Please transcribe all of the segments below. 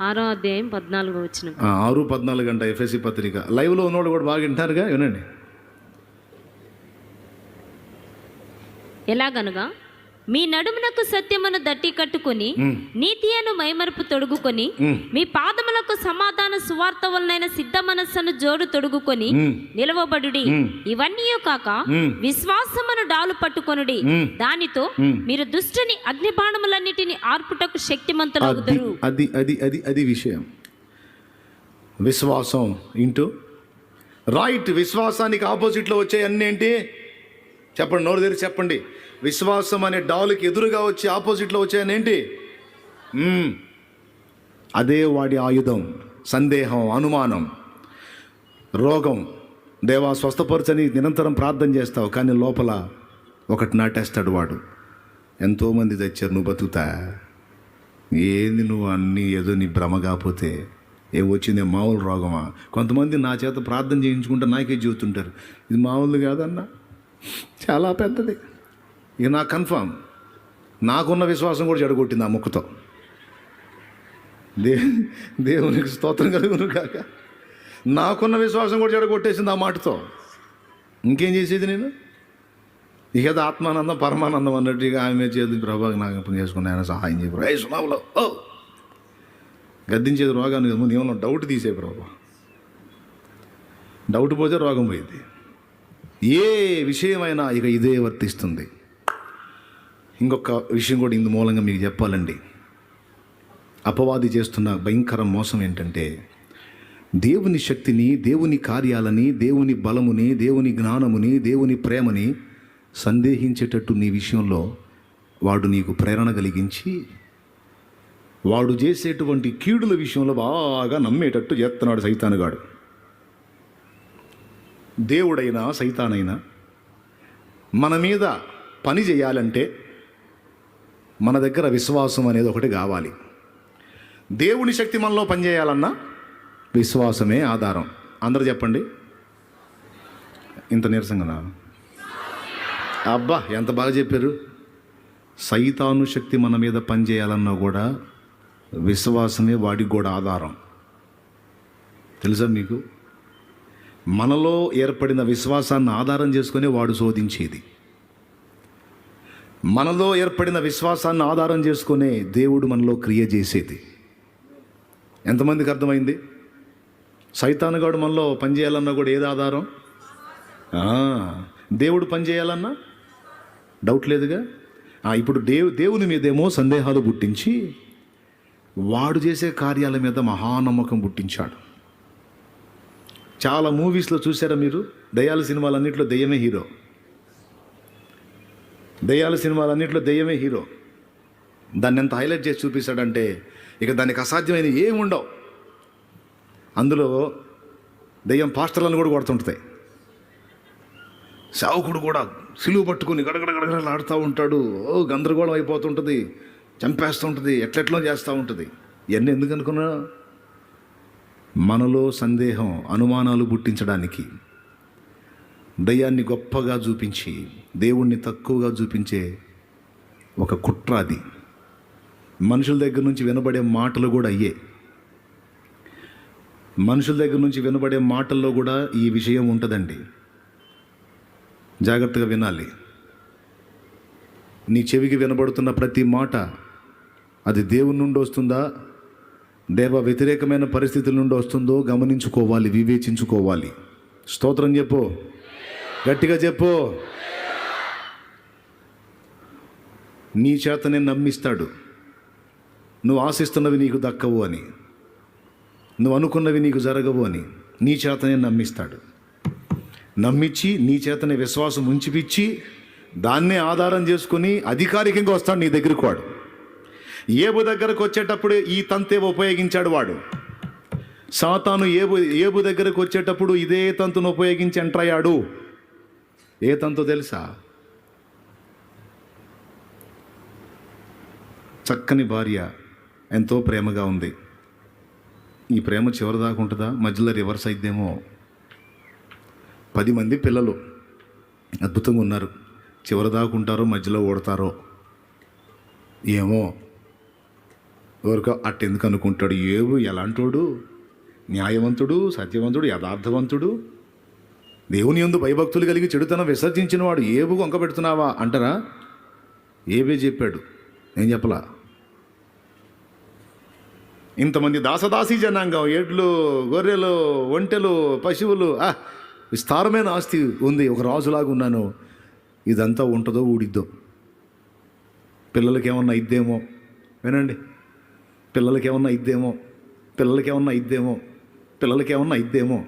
6:14 6:14 అంట ఎఫెసీ పత్రిక. లైవ్లో ఉన్నోడు కూడా బాగా వింటారుగా, వినండి. ఎలాగనగా మీ నడుమునకు సత్యమును దట్టి కట్టుకొని నీతి అను మైమరుపు తొడుగుకొని మీ పాదములకు సమాధాన సువార్త వలనైన సిద్ధ మనస్సును జోడు తొడుగుకొని నిలవబడుడి. ఇవన్నీ కాక విశ్వాసమును డాలు పట్టుకొనుడి. దానితో మీరు దుష్టుని అగ్నిబాణములన్నిటిని ఆర్పుటకు శక్తిమంతులగుదురు. అది విషయం. విశ్వాసం ఇంటూ రైట్. విశ్వాసానికి ఆపోజిట్లో వచ్చే అన్నీ ఏంటి చెప్పండి, నోరు తెరిచి చెప్పండి. విశ్వాసం అనే డాలుకి ఎదురుగా వచ్చి ఆపోజిట్లో వచ్చాయని ఏంటి? అదే వాడి ఆయుధం. సందేహం, అనుమానం, రోగం. దేవా స్వస్థపరచని నిరంతరం ప్రార్థన చేస్తావు, కానీ లోపల ఒకటి నాటేస్తాడు వాడు. ఎంతోమంది తెచ్చారు, నువ్వు బతుకుతా ఏంది, నువ్వు అన్నీ ఏదో నీ భ్రమ కాకపోతే ఏం వచ్చింది, మామూలు రోగమా? కొంతమంది నా చేత ప్రార్థన చేయించుకుంటే నాకే చెబుతుంటారు, ఇది మామూలు కాదన్నా, చాలా పెద్దది. ఇక నాకు కన్ఫామ్, నాకున్న విశ్వాసం కూడా చెడగొట్టింది ఆ ముక్కతో. దేవునికి స్తోత్రం కలుగును కాక. నాకున్న విశ్వాసం కూడా చెడగొట్టేసింది ఆ మాటతో. ఇంకేం చేసేది నేను? ఇక అది ఆత్మానందం పరమానందం అన్నట్టు ఇక ఆమె చేతి ప్రభావం నాకు చేసుకుని ఆయన సహాయం చేయ సునాములో గద్దించేది రోగాన్ని కదా, ఏమన్నా డౌట్ తీసే ప్రభా. డౌట్ పోతే రోగం పోయింది. ఏ విషయమైనా ఇక ఇదే వర్తిస్తుంది. ఇంకొక విషయం కూడా ఇందు మూలంగా మీకు చెప్పాలండి. అపవాది చేస్తున్న భయంకర మోసం ఏంటంటే, దేవుని శక్తిని, దేవుని కార్యాలని, దేవుని బలముని, దేవుని జ్ఞానముని, దేవుని ప్రేమని సందేహించేటట్టు నీ విషయంలో వాడు నీకు ప్రేరణ కలిగించి వాడు చేసేటువంటి కీడుల విషయంలో బాగా నమ్మేటట్టు చేస్తున్నాడు సైతానుగాడు. దేవుడైనా సైతానైనా మన మీద పని చేయాలంటే మన దగ్గర విశ్వాసం అనేది ఒకటి కావాలి. దేవుని శక్తి మనలో పనిచేయాలన్నా విశ్వాసమే ఆధారం. అందరూ చెప్పండి. ఇంత నీరసంగా అబ్బా ఎంత బాగా చెప్పారు. సైతాను శక్తి మన మీద పనిచేయాలన్నా కూడా విశ్వాసమే వాడికి కూడా ఆధారం. తెలుసా మీకు? మనలో ఏర్పడిన విశ్వాసాన్ని ఆధారం చేసుకునే వాడు శోధించేది. మనలో ఏర్పడిన విశ్వాసాన్ని ఆధారం చేసుకునే దేవుడు మనలో క్రియ చేసేది. ఎంతమందికి అర్థమైంది? సైతానుగాడు మనలో పనిచేయాలన్నా కూడా ఏది ఆధారం? దేవుడు పనిచేయాలన్నా డౌట్ లేదుగా. ఇప్పుడు దేవుని మీదేమో సందేహాలు పుట్టించి వాడు చేసే కార్యాల మీద మహానమ్మకం పుట్టించాడు. చాలా మూవీస్లో చూసారా మీరు? దయ్యాల సినిమాలన్నింటిలో దెయ్యమే హీరో. దయ్యాల సినిమాలన్నింటిలో దెయ్యమే హీరో. దాన్ని ఎంత హైలైట్ చేసి చూపిస్తాడంటే ఇక దానికి అసాధ్యమైన ఏమి ఉండవు. అందులో దెయ్యం పాస్టర్లను కూడా కొడుతుంటుంది. సేవకుడు కూడా సిలువు పట్టుకుని గడగడగడగడలు ఆడుతూ ఉంటాడు. గందరగోళం అయిపోతుంటుంది, చంపేస్తుంటుంది, ఎట్లెట్లో చేస్తూ ఉంటుంది. ఇవన్నీ ఎందుకు అనుకున్నా? మనలో సందేహం, అనుమానాలు పుట్టించడానికి, దయ్యాన్ని గొప్పగా చూపించి దేవుణ్ణి తక్కువగా చూపించే ఒక కుట్ర అది. మనుషుల దగ్గర నుంచి వినబడే మాటలు కూడా అయ్యే. మనుషుల దగ్గర నుంచి వినబడే మాటల్లో కూడా ఈ విషయం ఉంటుందండి. జాగ్రత్తగా వినాలి. నీ చెవికి వినబడుతున్న ప్రతి మాట అది దేవుని నుండి వస్తుందా, దేవ వ్యతిరేకమైన పరిస్థితుల నుండి వస్తుందో గమనించుకోవాలి, వివేచించుకోవాలి. స్తోత్రం చెప్పు, గట్టిగా చెప్పు. నీ చేతనే నమ్మిస్తాడు. నువ్వు ఆశిస్తున్నవి నీకు దక్కవు అని, నువ్వు అనుకున్నవి నీకు జరగవు అని నీ చేతనే నమ్మిస్తాడు. నమ్మించి నీ చేతనే విశ్వాసం ఉంచిపిచ్చి దాన్నే ఆధారం చేసుకుని అధికారికంగా వస్తాడు నీ దగ్గరకు. వాడు ఏబు దగ్గరకు వచ్చేటప్పుడు ఈ తంతే ఉపయోగించాడు వాడు. సాతాను ఏబు దగ్గరకు వచ్చేటప్పుడు ఇదే తంతును ఉపయోగించి ఎంటర్ అయ్యాడు. ఏ తంతో తెలుసా? చక్కని భార్య, ఎంతో ప్రేమగా ఉంది. ఈ ప్రేమ చివరి దాకా ఉంటుందా? మధ్యలో రివర్స్ అయిద్దేమో. 10 మంది పిల్లలు అద్భుతంగా ఉన్నారు. చివరి దాకా ఉంటారో మధ్యలో ఓడతారో ఏమో. ఎవరికో అట్టెందుకు అనుకుంటాడు? ఏవు ఎలాంటోడు? న్యాయవంతుడు, సత్యవంతుడు, యథార్థవంతుడు, దేవుని యందు భయభక్తులు కలిగి చెడుతనం విసర్జించిన వాడు ఏవు వంక పెడుతున్నావా అంటారా? ఏవే చెప్పాడు, నేను చెప్పలా. ఇంతమంది దాసదాసీ జనాంగం, ఎడ్లు, గొర్రెలు, ఒంటెలు, పశువులు, విస్తారమైన ఆస్తి ఉంది, ఒక రాజులాగా ఉన్నాను. ఇదంతా ఉంటుందో ఊడిద్దో, పిల్లలకేమన్నా ఇద్దేమో, వినండి, పిల్లలకేమన్నా ఇద్దేమో, పిల్లలకేమన్నా ఇద్దేమో, పిల్లలకేమన్నా ఇద్దేమో.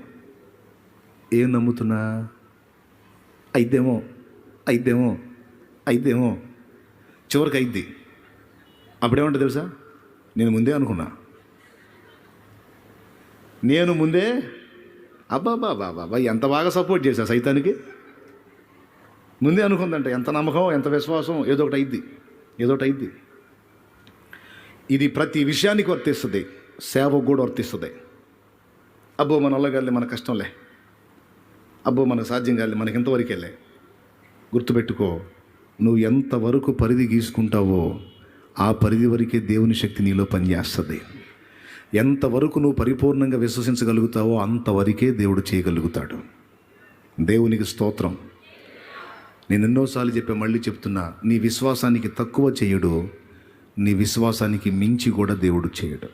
ఏం నమ్ముతున్నా? అయిద్దేమో, అయిద్దేమో, అయిద్దేమో, చివరికి అయిద్ది. అప్పుడేమంటుంది తెలుసా? నేను ముందే అనుకున్నా, నేను ముందే, అబ్బాబాబాబా ఎంత బాగా సపోర్ట్ చేశా సైతానికి. ముందే అనుకుందంట. ఎంత నమ్మకం, ఎంత విశ్వాసం. ఏదో ఒకటి అయిద్ది, ఏదో ఒకటి అయిద్ది. ఇది ప్రతి విషయానికి వర్తిస్తుంది, సేవకు కూడా వర్తిస్తుంది. అబ్బో మన వల్ల కాదులే, మన కష్టంలే, అబ్బో మనకు సాధ్యం కాదులే, మనకి ఎంతవరకు వెళ్ళే. గుర్తుపెట్టుకో, నువ్వు ఎంతవరకు పరిధి గీసుకుంటావో ఆ పరిధి వరకే దేవుని శక్తి నీలో పనిచేస్తుంది. ఎంతవరకు నువ్వు పరిపూర్ణంగా విశ్వసించగలుగుతావో అంతవరకే దేవుడు చేయగలుగుతాడు. దేవునికి స్తోత్రం. నేను ఎన్నోసార్లు చెప్పా, మళ్ళీ చెప్తున్నా, నీ విశ్వాసానికి తక్కువ చేయడు, నీ విశ్వాసానికి మించి కూడా దేవుడు చేయడు.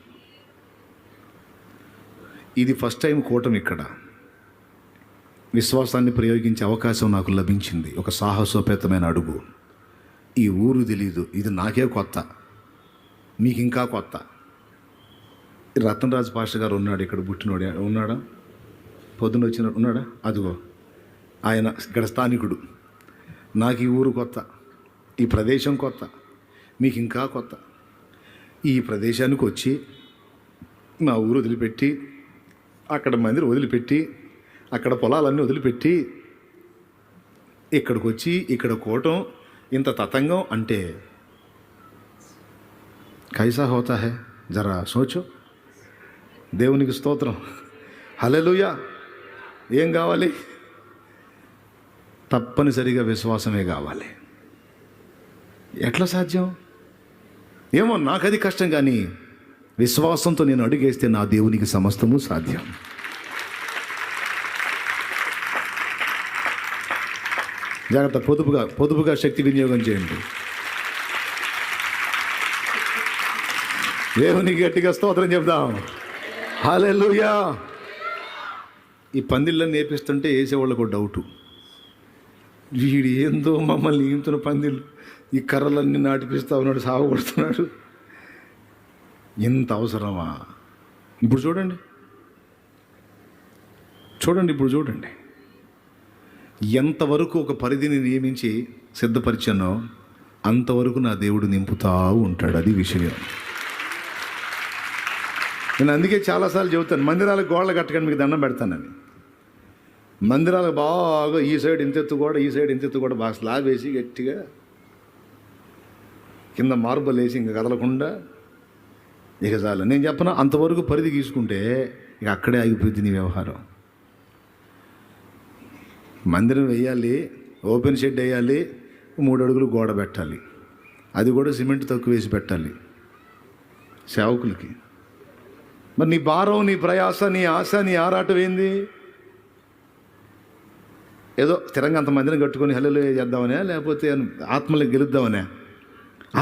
ఇది ఫస్ట్ టైం కూటమి. ఇక్కడ విశ్వాసాన్ని ప్రయోగించే అవకాశం నాకు లభించింది. ఒక సాహసోపేతమైన అడుగు. ఈ ఊరు తెలీదు, ఇది నాకే కొత్త, మీకు ఇంకా కొత్త. రతనరాజు పాస్టర్ గారు ఉన్నాడు ఇక్కడ, పుట్టినోడు ఉన్నాడా? పొద్దున వచ్చిన ఉన్నాడా? అదిగో ఆయన ఇక్కడ స్థానికుడు. నాకు ఈ ఊరు కొత్త, ఈ ప్రదేశం కొత్త, మీకు ఇంకా కొత్త. ఈ ప్రదేశానికి వచ్చి నా ఊరు వదిలిపెట్టి, అక్కడ మందిని వదిలిపెట్టి, అక్కడ పొలాలన్నీ వదిలిపెట్టి ఇక్కడికి వచ్చి ఇక్కడ కూటం, ఇంత తతంగం అంటే కైసా హోతా హై జరా సోచో. దేవునికి స్తోత్రం, హల్లెలూయా. ఏం కావాలి? తప్పనిసరిగా విశ్వాసమే కావాలి. ఎట్లా సాధ్యం? ఏమో నాకు అది కష్టం, కానీ విశ్వాసంతో నేను అడుగేస్తే నా దేవునికి సమస్తము సాధ్యం. జాగ్రత్త, పొదుపుగా శక్తి వినియోగం చేయండి. దేవునికి గట్టిగా స్తోత్రం చెప్దాం, హల్లెలూయా. ఈ పందిళ్ళని నేర్పిస్తుంటే వేసేవాళ్ళకు డౌటు, వీడు ఏందో మమ్మల్ని ఈంతున్న పందిళ్ళు, ఈ కర్రలన్నీ నాటిపిస్తా ఉన్నాడు, సాగొడుతున్నాడు, ఎంత అవసరమా? ఇప్పుడు చూడండి, ఇప్పుడు చూడండి, ఎంతవరకు ఒక పరిధిని నియమించి సిద్ధపరిచానో అంతవరకు నా దేవుడు నింపుతా ఉంటాడు. అది విషయం. నేను అందుకే చాలాసార్లు చెబుతాను, మందిరాలకు గోడలు కట్టకండి, మీకు దండం పెడతానని. మందిరాలకు బాగా ఈ సైడ్ ఇంతెత్తు కూడా, ఈ సైడ్ ఇంతెత్తు కూడా బాగా స్లాబ్ వేసి గట్టిగా కింద మార్బల్ వేసి ఇంకా కదలకుండా ఇక చాలు. నేను చెప్పను, అంతవరకు పరిధి గీసుకుంటే ఇక అక్కడే ఆగిపోయింది నీ వ్యవహారం. మందిరం వేయాలి, ఓపెన్ షెడ్ వేయాలి, 3 అడుగులు గోడ పెట్టాలి, అది కూడా సిమెంట్ తక్కువ వేసి పెట్టాలి సేవకులకి. మరి నీ భారం, నీ ప్రయాస, నీ ఆశ, నీ ఆరాటం ఏంది? ఏదో స్థిరంగా అంత మందిని కట్టుకొని హల్లెలూయా చేద్దామనే, లేకపోతే ఆత్మల్ని గెలుద్దామనే?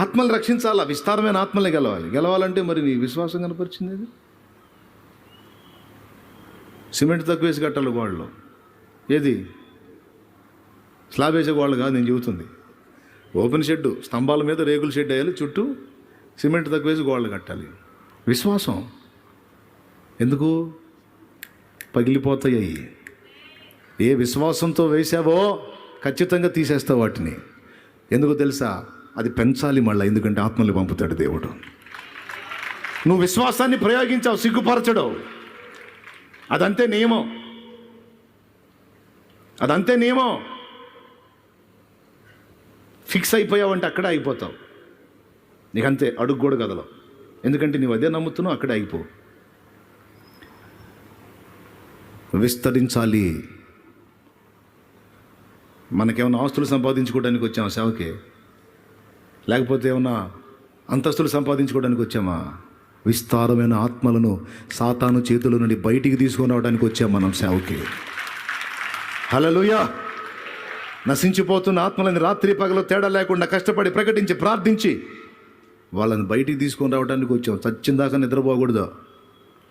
ఆత్మల్ని రక్షించాలా, విస్తారమైన ఆత్మల్ని గెలవాలంటే మరి నీ విశ్వాసం కనపరిచింది అది. సిమెంట్ తక్కువ వేసి కట్టాలి గోడలు. ఏది స్లాబ్ వేసే గోడలు కాదు నేను చెబుతుంది. ఓపెన్ షెడ్, స్తంభాల మీద రేకుల షెడ్ వేయాలి, చుట్టూ సిమెంట్ తక్కువ వేసి గోడలు కట్టాలి. విశ్వాసం ఎందుకు? పగిలిపోతాయి. ఏ విశ్వాసంతో వేసావో ఖచ్చితంగా తీసేస్తావు వాటిని. ఎందుకు తెలుసా? అది పెంచాలి మళ్ళీ, ఎందుకంటే ఆత్మల్ని పంపుతాడు దేవుడు. నువ్వు విశ్వాసాన్ని ప్రయోగించావు, సిగ్గుపరచడు. అదంతే నియమం, అదంతే నియమం. ఫిక్స్ అయిపోయావంటే అక్కడే అయిపోతావు. నీకంతే, అడుగు కూడా కదలవు. ఎందుకంటే నువ్వు అదే నమ్ముతున్నావు, అక్కడే అయిపో. విస్తరించాలి. మనకేమైనా ఆస్తులు సంపాదించుకోవడానికి వచ్చామా సేవకి? లేకపోతే ఏమన్నా అంతస్తులు సంపాదించుకోవడానికి వచ్చామా? విస్తారమైన ఆత్మలను సాతాను చేతుల నుండి బయటికి తీసుకొని రావడానికి వచ్చాం మనం సేవకి. హల్లెలూయా. నశించిపోతున్న ఆత్మలని రాత్రి పగలు తేడా లేకుండా కష్టపడి ప్రకటించి ప్రార్థించి వాళ్ళని బయటికి తీసుకొని రావడానికి వచ్చాం. చచ్చిందాకా నిద్రపోకూడదు,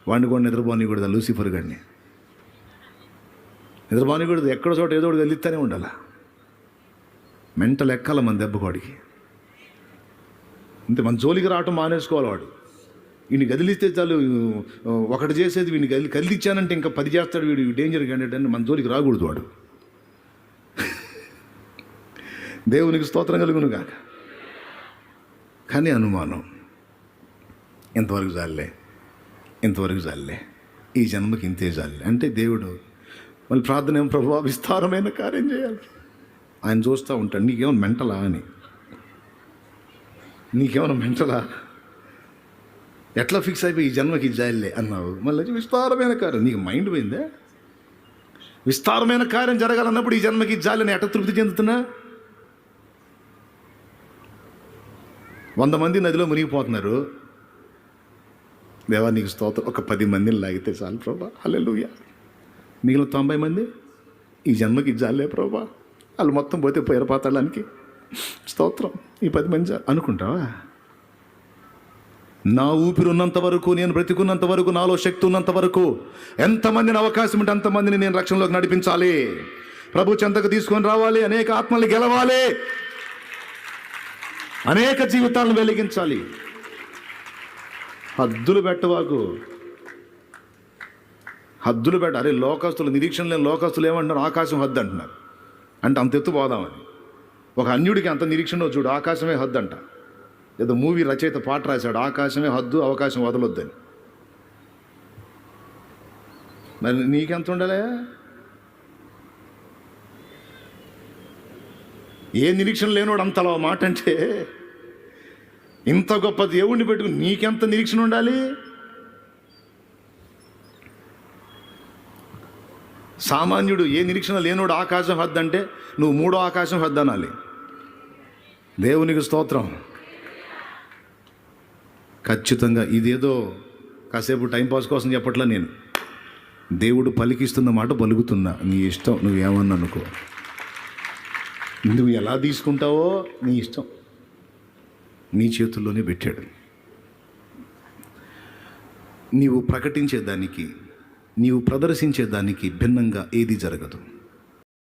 వాడిని కూడా నిద్రపోనికూడదు. లూసిఫర్ గాడిని నిద్రపోనికూడదు. ఎక్కడో చోట ఏదో ఒకటి వెళ్తానే ఉండాలి. మెంటల్ ఎక్కాల మన దెబ్బకోడికి. అంతే, మన జోలికి రావటం మానేసుకోవాలి. వాడు వీడిని కదిలిస్తే చాలు, ఒకటి చేసేది వీడిని కదిలిచ్చానంటే ఇంకా 10 చేస్తాడు. వీడు డేంజర్ క్యాండిడేట్ అని మన జోలికి రాకూడదు వాడు. దేవునికి స్తోత్రం కలుగును గాక. కానీ అనుమానం, ఎంతవరకు చాలే, ఈ జన్మకి ఇంతే చాలే అంటే దేవుడు మళ్ళీ ప్రార్థన ఏం, ప్రభువా విస్తారమైన కార్యం చేయాలి. ఆయన చూస్తూ ఉంటాడు, నీకేమైనా మెంటలా అని. నీకేమైనా మెంటలా, ఎట్లా ఫిక్స్ అయిపోయి ఈ జన్మకి జాయిలే అన్నావు, మళ్ళీ విస్తారమైన కార్యం. నీకు మైండ్ పోయిందే? విస్తారమైన కార్యం జరగాలన్నప్పుడు ఈ జన్మకి జాలని ఎట్లా తృప్తి చెందుతున్నా? 100 మంది నదిలో మునిగిపోతున్నారు. దేవా నీకు స్తోత్రం, ఒక 10 మందిని లాగితే చాలు ప్రభా, హల్లెలూయా. మిగిలిన 90 మంది ఈ జన్మకి జాలే ప్రభా, వాళ్ళు మొత్తం పోతే పోయారు పాతాళానికి, స్తోత్రం, ఈ 10 మంది అనుకుంటావా? నా ఊపిరి ఉన్నంత వరకు, నేను బ్రతికున్నంత వరకు, నాలో శక్తి ఉన్నంత వరకు ఎంతమందిని అవకాశం ఉంటే అంతమందిని నేను రక్షణలోకి నడిపించాలి, ప్రభు చెంతకు తీసుకొని రావాలి, అనేక ఆత్మల్ని గెలవాలి, అనేక జీవితాలను వెలిగించాలి. హద్దులు పెట్టవాకు, హద్దులు పెట్ట. అరే లోకస్తులు, నిరీక్షణ లేని లోకస్తులు ఏమంటున్నారు? ఆకాశం హద్దు అంటున్నారు. అంటే అంత ఎత్తు పోదామని. ఒక అన్యుడికి అంత నిరీక్షణ చూడు, ఆకాశమే హద్దు అంట. ఏదో మూవీ రచయిత పాట రాశాడు, ఆకాశమే హద్దు, అవకాశం వదలొద్దని. మరి నీకెంత ఉండాలి? ఏ నిరీక్షణ లేనివాడు అంతలా మాట అంటే, ఇంత గొప్ప దేవుణ్ణి పెట్టుకుని నీకెంత నిరీక్షణ ఉండాలి? సామాన్యుడు ఏ నిరీక్షణ లేనోడు ఆకాశం హద్దు అంటే నువ్వు 3వ ఆకాశం హద్దు అనాలి. దేవునికి స్తోత్రం. ఖచ్చితంగా ఇదేదో కాసేపు టైంపాస్ కోసం చెప్పట్లా నేను. దేవుడు పలికిస్తున్న మాట పలుకుతున్నా, నీ ఇష్టం, నువ్వేమన్నా అనుకో, నువ్వు ఎలా తీసుకుంటావో నీ ఇష్టం, నీ చేతుల్లోనే పెట్టాడు. నీవు ప్రకటించేదానికి, నీవు ప్రదర్శించేదానికి భిన్నంగా ఏది జరగదు.